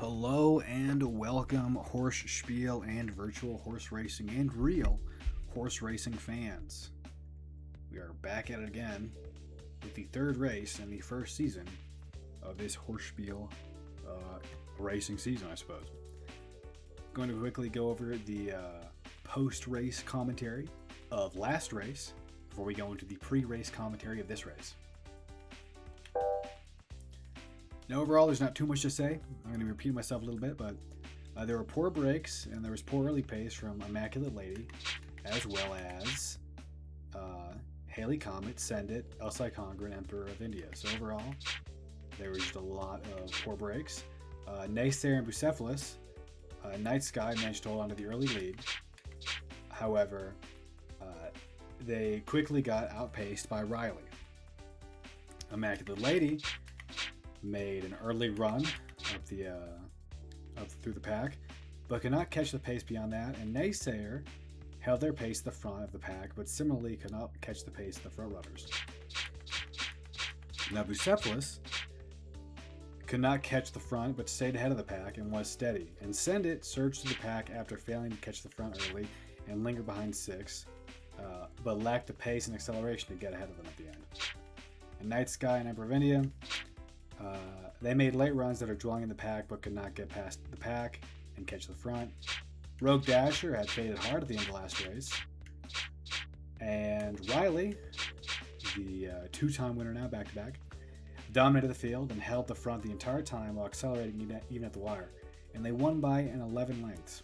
Hello and welcome, Horsespiel and virtual horse racing and real horse racing fans. We are back at it again with the third race in the first season of this Horsespiel racing season, I suppose. Going to quickly go over the post-race commentary of last race before we go into the pre-race commentary of this race. Now, overall, there's not too much to say. I'm going to repeat myself a little bit, but there were poor breaks and there was poor early pace from Immaculate Lady, as well as Haley Comet, Send It, Elsai Conger, and Emperor of India. So overall, there was just a lot of poor breaks. Naysayer and Bucephalus, Night Sky managed to hold on to the early lead. However, they quickly got outpaced by Riley. Immaculate Lady made an early run up through the pack, but could not catch the pace beyond that, and Naysayer held their pace at the front of the pack, but similarly could not catch the pace of the front runners. Now Bucephalus could not catch the front, but stayed ahead of the pack and was steady, and Send It surged to the pack after failing to catch the front early and lingered behind six, but lacked the pace and acceleration to get ahead of them at the end. And Night Sky and Emperor of India, they made late runs that are drawing in the pack but could not get past the pack and catch the front. Rogue Dasher had faded hard at the end of the last race. And Riley, the two-time winner now back-to-back, dominated the field and held the front the entire time while accelerating even at the wire. And they won by an 11 lengths.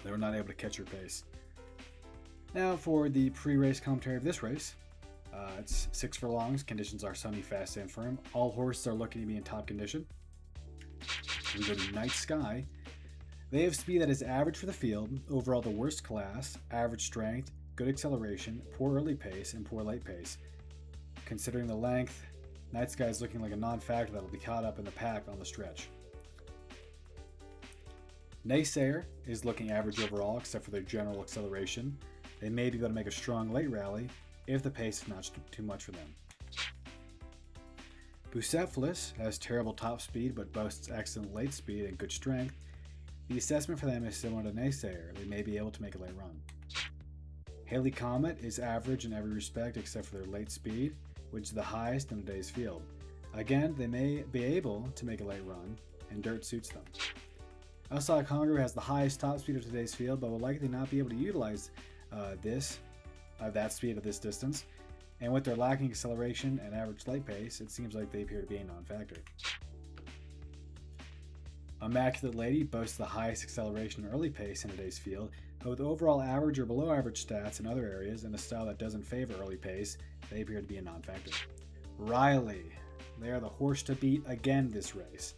They were not able to catch her pace. Now for the pre-race commentary of this race. It's 6 furlongs. Conditions are sunny, fast, and firm. All horses are looking to be in top condition. We go to Night Sky. They have speed that is average for the field, overall the worst class, average strength, good acceleration, poor early pace, and poor late pace. Considering the length, Night Sky is looking like a non-factor that will be caught up in the pack on the stretch. Naysayer is looking average overall, except for their general acceleration. They may be able to make a strong late rally if the pace is not too much for them. Bucephalus has terrible top speed but boasts excellent late speed and good strength. The assessment for them is similar to Naysayer. They may be able to make a late run. Haley Comet is average in every respect except for their late speed, which is the highest in today's field. Again, they may be able to make a late run, and dirt suits them. Elsai Conger has the highest top speed of today's field, but will likely not be able to utilize that speed at this distance, and with their lacking acceleration and average late pace, it seems like they appear to be a non-factor. Immaculate Lady boasts the highest acceleration and early pace in today's field, but with overall average or below average stats in other areas and a style that doesn't favor early pace, they appear to be a non-factor. Riley, they are the horse to beat again this race.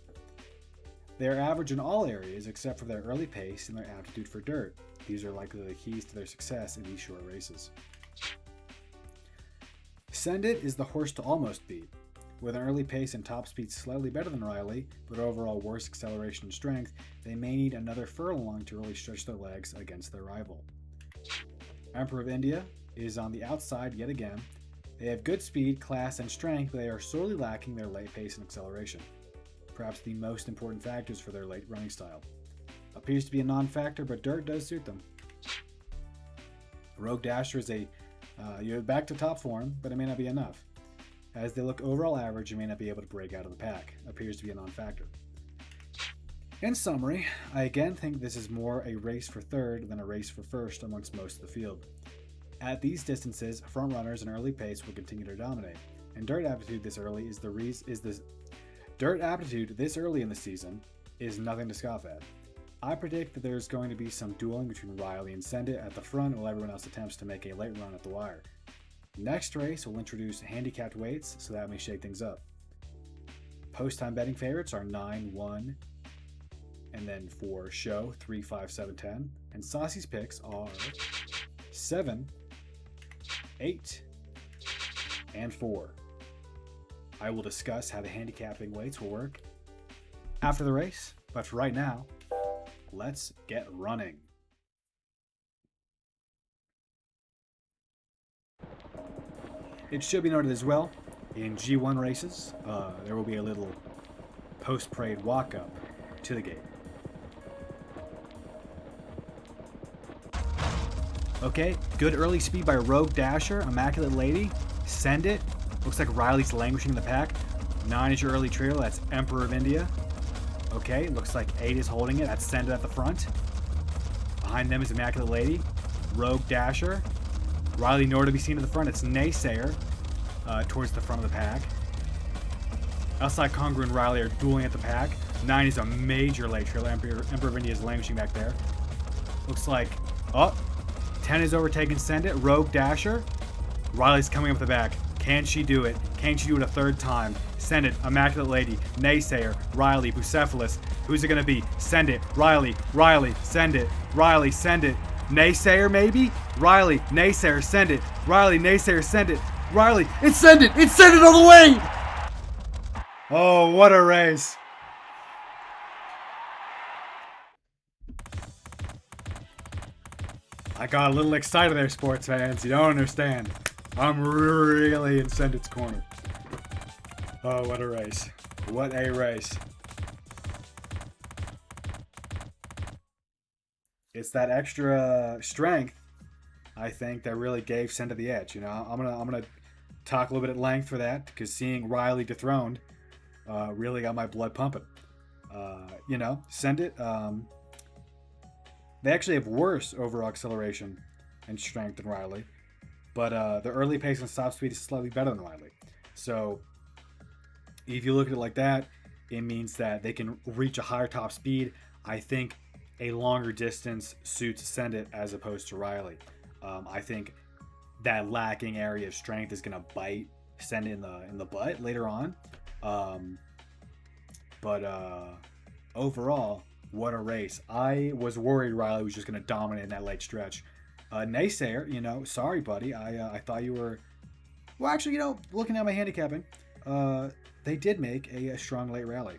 They are average in all areas except for their early pace and their aptitude for dirt. These are likely the keys to their success in these short races. Send It is the horse to almost beat. With an early pace and top speed slightly better than Riley, but overall worse acceleration and strength, they may need another furlong to really stretch their legs against their rival. Emperor of India is on the outside yet again. They have good speed, class, and strength, but they are sorely lacking their late pace and acceleration. Perhaps the most important factors for their late running style. Appears to be a non-factor, but dirt does suit them. Rogue Dasher is you're back to top form, but it may not be enough. As they look overall average, you may not be able to break out of the pack. Appears to be a non-factor. In summary, I again think this is more a race for third than a race for first amongst most of the field. At these distances, front runners and early pace will continue to dominate, and dirt aptitude this early this early in the season is nothing to scoff at. I predict that there's going to be some dueling between Riley and Send It at the front while everyone else attempts to make a late run at the wire. Next race will introduce handicapped weights, so that may shake things up. Post-time betting favorites are 9, 1, and then for show 3, 5, 7, 10. And Saucy's picks are 7, 8, and 4. I will discuss how the handicapping weights will work after the race, but for right now, let's get running. It should be noted as well, in G1 races, there will be a little post-parade walk-up to the gate. Okay, good early speed by Rogue Dasher, Immaculate Lady. Send it. Looks like Riley's languishing in the pack. 9 is your early trio. That's Emperor of India. Okay, looks like 8 is holding it. That's Send It at the front. Behind them is Immaculate Lady. Rogue Dasher. Riley nowhere to be seen at the front. It's Naysayer towards the front of the pack. Outside Congress and Riley are dueling at the pack. 9 is a major late trail. Emperor of India is languishing back there. Looks like... Oh! 10 is overtaken. Send It. Rogue Dasher. Riley's coming up the back. Can she do it? Can she do it a third time? Send It. Immaculate Lady. Naysayer. Riley. Bucephalus. Who's it going to be? Send It. Riley. Riley. Send It. Riley. Send It. Naysayer, maybe? Riley. Naysayer. Send It. Riley. Naysayer. Send It. Riley. It's Send It. It's Send It all the way! Oh, what a race. I got a little excited there, sports fans. You don't understand. I'm really in Send It's corner. Oh, what a race. What a race. It's that extra strength, I think, that really gave Send It the edge. You know, I'm gonna talk a little bit at length for that, because seeing Riley dethroned really got my blood pumping. You know, Send It. They actually have worse overall acceleration and strength than Riley, but the early pace and stop speed is slightly better than Riley. So if you look at it like that, it means that they can reach a higher top speed. I think a longer distance suits Send It as opposed to Riley. I think that lacking area of strength is going to bite Send It in the butt later on. But overall, what a race. I was worried Riley was just going to dominate in that late stretch. Naysayer, you know, sorry, buddy. I thought you were... Well, actually, you know, looking at my handicapping, they did make a strong late rally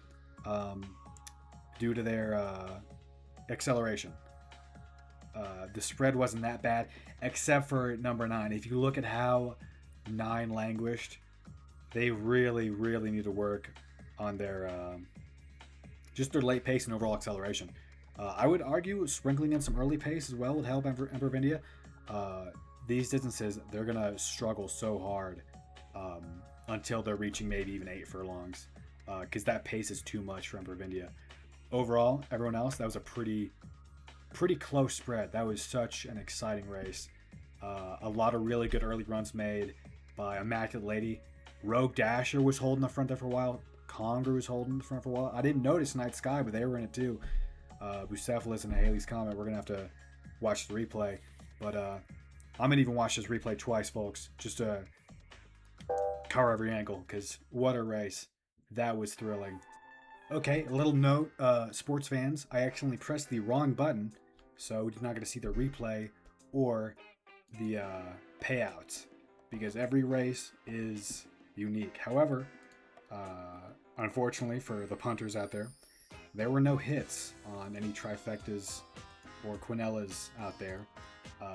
due to their acceleration. The spread wasn't that bad, except for number 9. If you look at how 9 languished, they really, really need to work on their... just their late pace and overall acceleration. I would argue sprinkling in some early pace as well would help Emperor of India. These distances, they're going to struggle so hard until they're reaching maybe even 8 furlongs, because that pace is too much for Emperor of India. Overall, everyone else, that was a pretty close spread. That was such an exciting race. A lot of really good early runs made by Immaculate Lady. Rogue Dasher was holding the front there for a while. Conger was holding the front for a while. I didn't notice Night Sky, but they were in it too. Bucephalus and Haley's Comet. We're going to have to watch the replay. But I'm going to even watch this replay twice, folks, just to cover every angle, because what a race. That was thrilling. Okay, a little note, sports fans. I accidentally pressed the wrong button, so we're not going to see the replay or the payouts, because every race is unique. However, unfortunately for the punters out there were no hits on any trifectas or quinellas out there,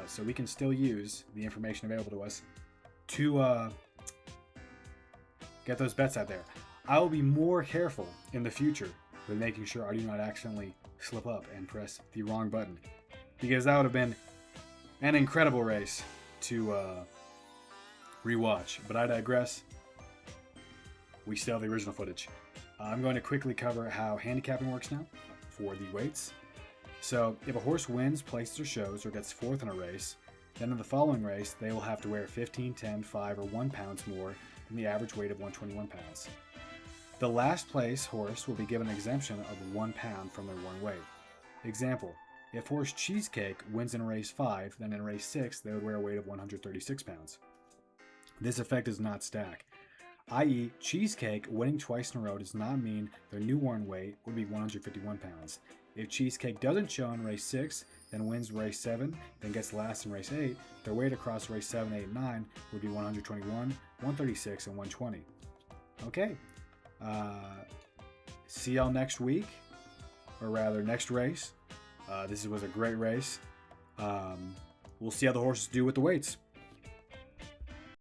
so we can still use the information available to us to get those bets out there. I will be more careful in the future with making sure I do not accidentally slip up and press the wrong button, because that would have been an incredible race to rewatch. But I digress. We still have the original footage. I'm going to quickly cover how handicapping works now for the weights. So if a horse wins, places, or shows, or gets 4th in a race, then in the following race, they will have to wear 15, 10, 5, or 1 pounds more than the average weight of 121 pounds. The last place horse will be given an exemption of 1 pound from their worn weight. Example, if horse Cheesecake wins in race 5, then in race 6, they would wear a weight of 136 pounds. This effect does not stack, i.e. Cheesecake winning twice in a row does not mean their new worn weight would be 151 pounds. If Cheesecake doesn't show in race 6, then wins race 7, then gets last in race 8, their weight across race 7, 8, and 9 would be 121, 136, and 120. Okay, see y'all next week, or rather next race. This was a great race. We'll see how the horses do with the weights.